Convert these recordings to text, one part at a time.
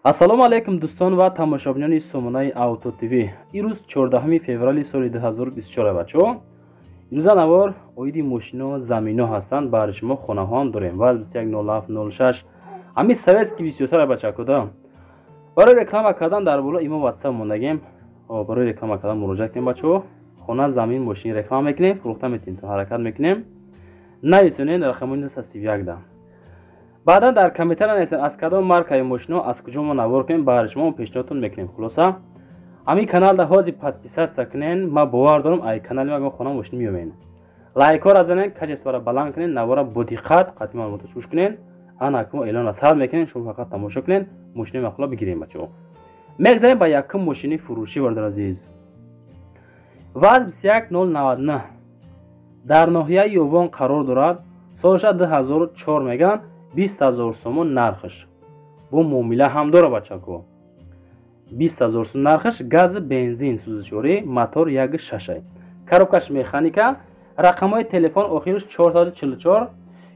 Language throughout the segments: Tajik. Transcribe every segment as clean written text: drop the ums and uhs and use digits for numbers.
ассалому алайкум дӯстон ва тамошобинони сомонаи Auto TV. Ирӯз 14 феврали соли 2024 бачаҳо. Ирӯза навор оиди мошино замино ҳастанд. Баъри шумо хонаҳоам дорем. Ваз 210706 ҳами советский висётара бачакода. Барои реклама кардан дар боло имо WhatsApp мондагем. Барои реклама кардан муроҷиат кунем бачаҳо. Хона замин мошин реклама мекунем, фурӯхта метавонем, ҳаракат мекунем. Нависонед рақамони 931 да. بعدا در کامنتر نویسید از کدام مارکای ماشینا از کجا ما نوار کنیم برای شما پیشنهادتون میکنیم. خلاصا همین کانال ده حاضی پادپیسات سکنین ما باور دارم ای کانال ما خونه ماشین میومین لایک ها را زنین کجاست برای بلند کنین نوارا با دقت قطعی معلوماتش گوش کنین انا که اعلان از حال میکنین شما فقط تماشا کنین ماشین مخلا بگیریم بچه‌ها. میگذاریم با یکم ماشینی فروشی بردار عزیز. واز 21099 در ناحیه یوان قرار دارد. سالش 2004 میگن 20,000 сомон нархш. Бо муомила ҳам дора бачако. 20,000 сом нархш, газ бензин сӯзишворӣ, мотор 1.6. Коробкаш механика, рақамҳои телефон охираш 444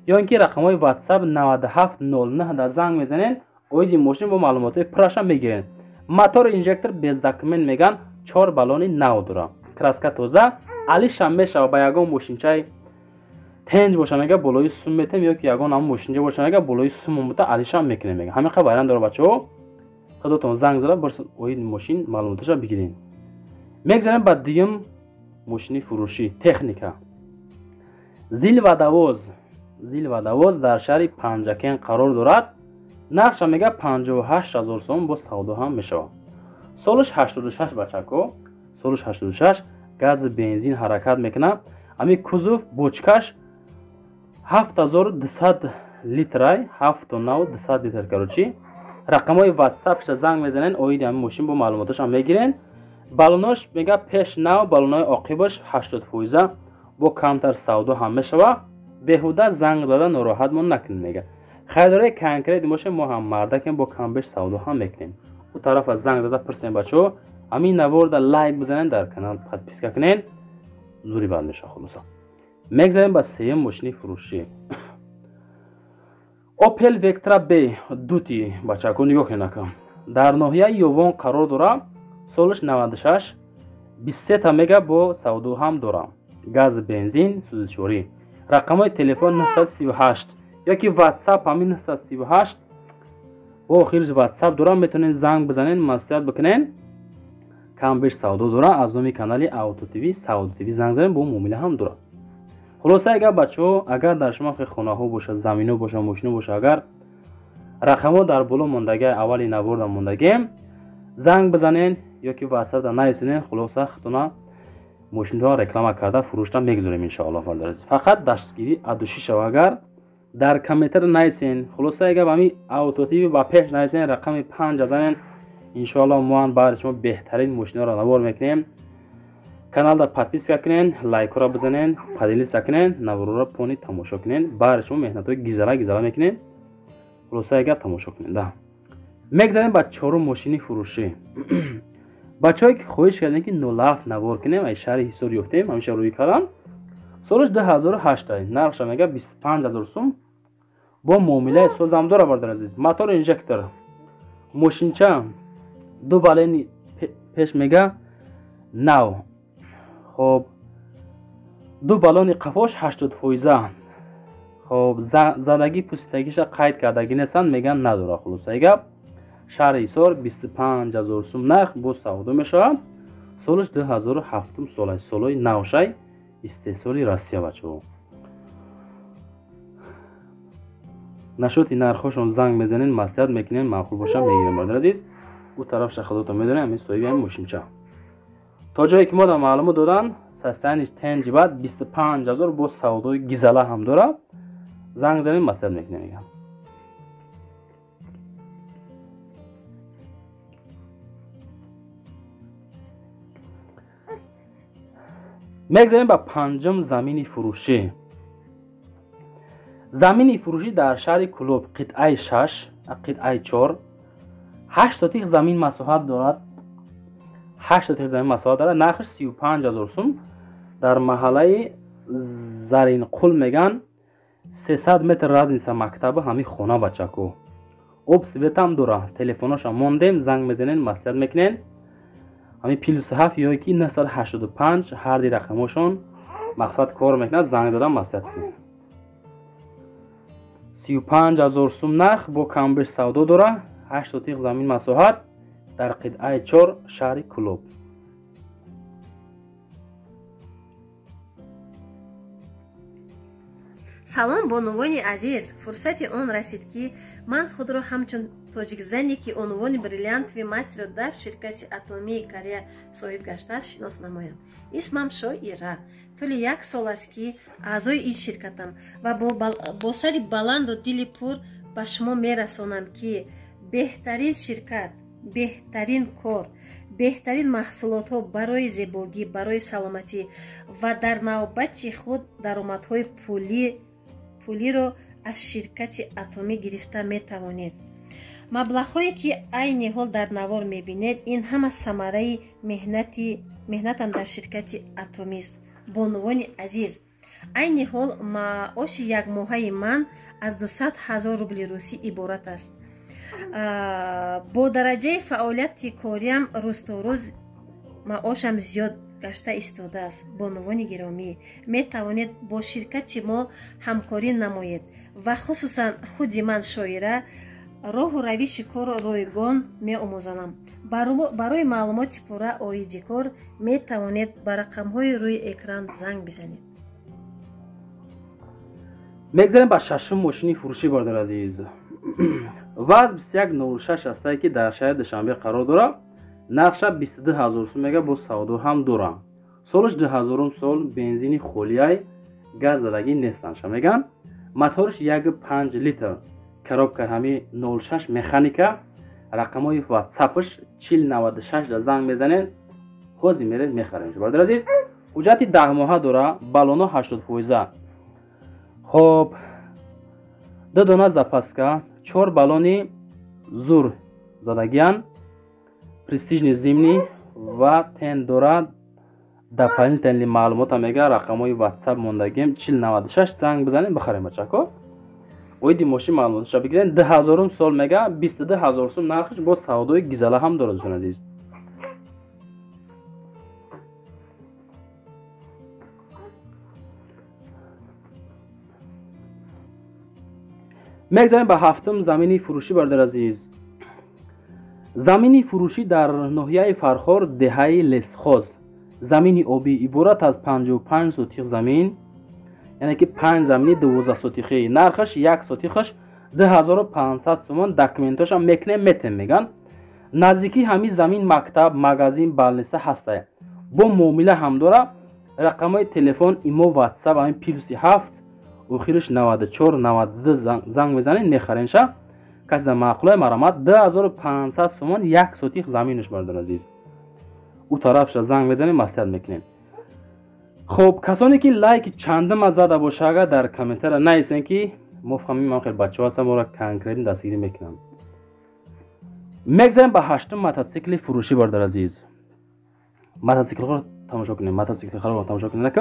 ё ин ки рақамҳои WhatsApp 9709 да занг мезанен, оиди мошин бо маълумотои пураша мегирен. Мотор инжектор без документ меган 4 баллони нав дора. Краска тоза, алишам мешава ба ягон мошинчаи тенҷ боша мега болои сум метем ё ки ягон ам мошинҷа боша мега болои сум мута алишам мекунем мега ҳамин қа байран дора бачаҳо. худотон занг зада барсад оид мошин маълумоташа бигирин. мегзарем ба дигим мошини фурӯшӣ техника. зил ва давоз дар шаҳри Панҷакен қарор дорад. нархша мега 58,000 сом бо савдо ҳам мешавад. солиш 86 бачако. солиш 86 газ бензин ҳаракат мекунад. ами кузов бочкаш 7200 литрай 7900 литр короче. рақамҳои WhatsApp занг мезанен оиди ҳамин мошин бо маълумоташ ҳам мегирен. баллонош мега пеш нав баллонои оқибаш 80% бо камтар савдо ҳам мешава. беҳуда занг дада нороҳат мо накунем мега. харидораи конкрет мошин мо ҳам мардакем бо камбеш савдо ҳам мекунем. у тарафа занг дада пурсем бачаҳо. ҳамин наворда лайк бизанен дар канал подписка кунен. зури бад меша хулоса. мегзарем ба сеюм мошини фурӯшӣ. Opel Vectra B дути бачако нигоҳ кунакам. дар ноҳияи Ёвон қарор дора. солиш 96 23 та мега бо савдо ҳам дора. газ бензин сӯзишворӣ. рақамҳои телефон 938 ёки WhatsApp ҳамин 938 бо охириш WhatsApp дора. метавонед занг бизанен маслиҳат бикунен. камбеш савдо дора. аз номи канали Auto TV Савдо TV занг занен бо муомила ҳам дора. хулоса агар бачаҳо агар дар шумо хонаҳо боша замино боша мошино боша агар рақамҳо дар боло мондагӣ аввали наворда мондагем занг бизанен ёки WhatsApp да нарисонен. хулоса хатона мошинҳоро реклама карда фурӯшта мегузорем иншоаллоҳ. фақат дастгирӣ адуши шава агар дар комментар нарисен. хулоса агар ҳами Auto TV ба пеш нарисен рақами 5 занен иншоаллоҳ мо барои шумо беҳтарин мошиноро навор мекунем. каналда подписка кунен, лайкро бизанен, поделиса кунен, наворро пони тамошо кунен. барои шумо меҳнатҳои гизала мекунем. хулоса агар тамошо кунен да. мегзарем ба чорум мошини фурӯшӣ. бачаҳое ки хоҳиш кардем ки 07 навор кунем ай шаҳри ҳисор ёфтем ҳамиша рӯи кардам. солиш 2008 нархша мега 25,000 сум бо муомилаи созам дора бардар азиз. мотор инжектор мошинча 2 баллони пеш мега нав. خب 2 баллони қафош 80%. خب задагӣ пуситагиша қайд кардагӣ нестанд меган надора. хулоса агар шаҳри ҳисор 25,000 сум нарх бо савдо мешавад. солиш 2007 солай солои навшай истеҳсоли Россия бачаҳо. нашоти нархҳошон занг мезанен маслиҳат мекунен маъқул боша мегирем бародар азиз. у тарафша худотон медонем ҳамин соҳиби ҳамин мошинча. то ҷое ки мода маълумот додан састаяниш тенҷи бад 25,000 бо савдои гизала ҳам дора. занг занем маслиҳат мекунем мегам. мегзарем ба панҷум замини фурӯшӣ. замини фурӯшӣ дар шаҳри Кӯлоб қитъаи 6 қитъаи 4 8 сотих замин масоҳат дорад. 8 сотих замин масоҳат дорад. нархш 35,000 сум дар маҳаллаи Заринқул меган 300 метр разница мактаби ҳамин хона бачако. об свет ҳам дора. Телефоноша мондем, занг мезанен, маслиҳат мекунен. ҳамин +7 ё ки 985 ҳарди рақамошон мақсад кор мекунад, занг додан маслиҳат кунед. 35000 сум нарх бо камбеш савдо дора. 8 сотиқ замин масоҳат дар қитъаи 4 шаҳри Кӯлоб. салом бонувони азиз, фурсати он расид ки ман худро ҳамчун тоҷикзане ки унвони бриллиантови мастерро дар ширкати атомии Корея соҳиб гаштааст шинос намоям. исмам Шоира. тӯли 1 сол аст ки аъзои ин ширкатам ва бо сари баланду дили пур ба шумо мерасонам ки беҳтарин ширкат, беҳтарин кор, беҳтарин маҳсулотҳо барои зебогӣ, барои саломатӣ ва дар навбати худ даромадҳои пулиро аз ширкати атомӣ гирифта метавонед. маблағҳое ки айни ҳол дар навор мебинед, ин ҳама самараи меҳнатам дар ширкати атомист. бонувони азиз, айни ҳол маоши якмоҳаи ман аз 200 000 рубли русӣ иборат аст. бо дараҷаи фаъолияти кориам рӯзторӯз маошам зиёд гашта истодааст. бонувони гиромӣ, метавонед бо ширкати мо ҳамкорӣ намоед ва хусусан худи ман Шоира роҳу равиши корро ройгон меомӯзонам. барои маълумоти пурра оиди кор метавонед ба рақамҳои рӯи экран занг бизанед. мегзарем ба шашум мошини фурӯшӣ бардор азиз. ваз 2106 астае ки дар шаҳри Душанбе қарор дора. нархша 22000 сум мега, бо савдо ҳам дора. солаш 2000 сол, бензини холияй, газ задагӣ нестанша меган. моториш 1.5 литр, коробка ҳами 06 механика. рақамҳои ватсапиш 4096 да занг мезанед, ҳозир меред мехарем. бардор азиз, ҳуҷҷати 10 моҳа дора, балоно 80%. хоб, 2 дона запаска, 4 балони зур задагиян, престижни зимни ва тен дора. дополнительни маълумота мега, рақамҳои ватсап мондагим 4096 занг бизанед, бихарем бачако. оиди мошин маълумоташа бигирен. 2000 сол мега, 22000 сум нархиш, бо савдои гизала ҳам дорад дӯстон азиз. мегзарем ба ҳафтум замини фурӯшӣ бардор азиз. замини фурӯшӣ дар ноҳияи Фархор, деҳаи Лесхоз. замини обӣ иборат аз 55 сотиқ замин, яъне ки 5 замини 12 сотиқӣ. нархаш 1 сотиқаш 2500 сомон. документошам мекунем метем меган. наздики ҳами замин мактаб, магазин, балниса ҳастае. бо муомила ҳам дора. рақамҳои телефон, имо, ватсап ҳамин +7 охириш 94 92 занг мезанед, мехаренша. каси дар маъқулаи марамат 2500 сомон 1 сотиқ заминаш бардор азиз. ӯ тарафша занг мезанед, маслиҳат мекунед. хоб, касоне ки лайки чандама зада боша, агар дар комментария наисен ки муфҳамӣ, ман хеле бачаҳо ҳастам, ора конкретно дастгирӣ мекунам. мегзарем ба ҳаштум мототсикли фурӯшӣ бардор азиз. мототсиклҳоро тамошо кунед, мототсиклҳоро тамошо кунед.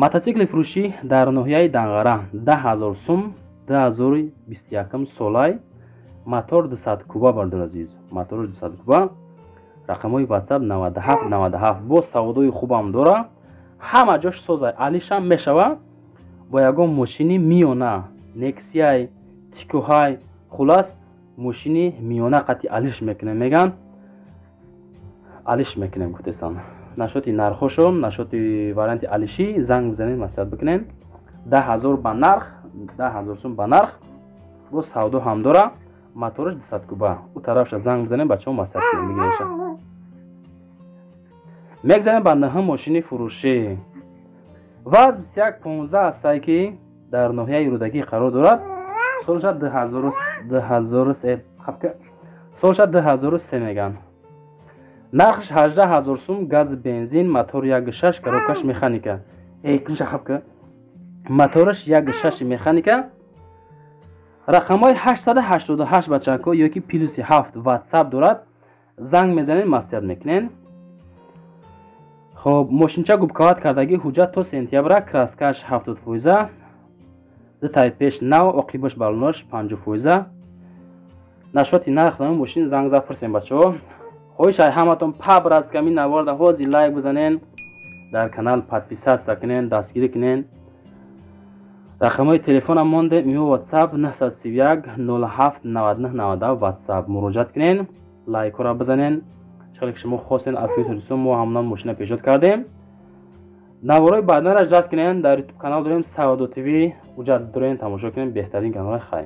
мототсикли фурӯшӣ дар ноҳияи Данғара 10000 сум, 2021 солай. мотор 200 куба бардор азиз. мотор 200 куба. рақамҳои ватсап 9797 бо савдои хубам дора. ҳама ҷош созай, алишам мешава. бо ягон мошини миёна, Nexia, Tikohay, хулас мошини миёна қати алиш мекунем меган. алиш мекунем гуфтестан. нашоти нархошо, нашоти варианти алиши занг бизанед, маслиҳат бикунед. 10000 ба нарх, 10000 сум ба нарх. бо савдо ҳам дора. моториш 200 куба. ӯ тарафша занг бизанед, бачаҳо маслиҳат кунед мегиреша. мегзарем ба наҳум мошини фурӯшӣ. ваз 2115 астае ки дар ноҳияи Рӯдагӣ қарор дорад. солша 2003 меган. нархш 18000 сум, газ бензин, мотор 1.6, коробкаш механика. мотораш 1.6 механика. рақамҳои 888 бачако ёки +7 ватсап дорад. занг мезанед, маслиҳат мекунед. хоб, мошинча губкават кардагӣ, ҳуҷҷат то сентябра, краскаш 70%, 2 таи пеш нав, оқибаш балонош 50%. нашоти нарх намои мошин занг зад пурсем бачаҳо. хоҳишай ҳаматон пабр аз ками наварда ҳози лайк бизанен, дар канал подписатсия кунен, дастгирӣ кунен. рақамҳои телефонам монде, миҳо ватсап 931 07 99 99 ватсап муроҷиат кунен, лайкора бизанен. чӣ ки шумо хостен аз видеорисо мо ҳамон мошина пешниҳод кардем. наворои баъданаш ҷад кунен. дар ютуб канал дорем Саодо ТВ, уҷа дурен тамошо кунен беҳтарин каналҳои хайр.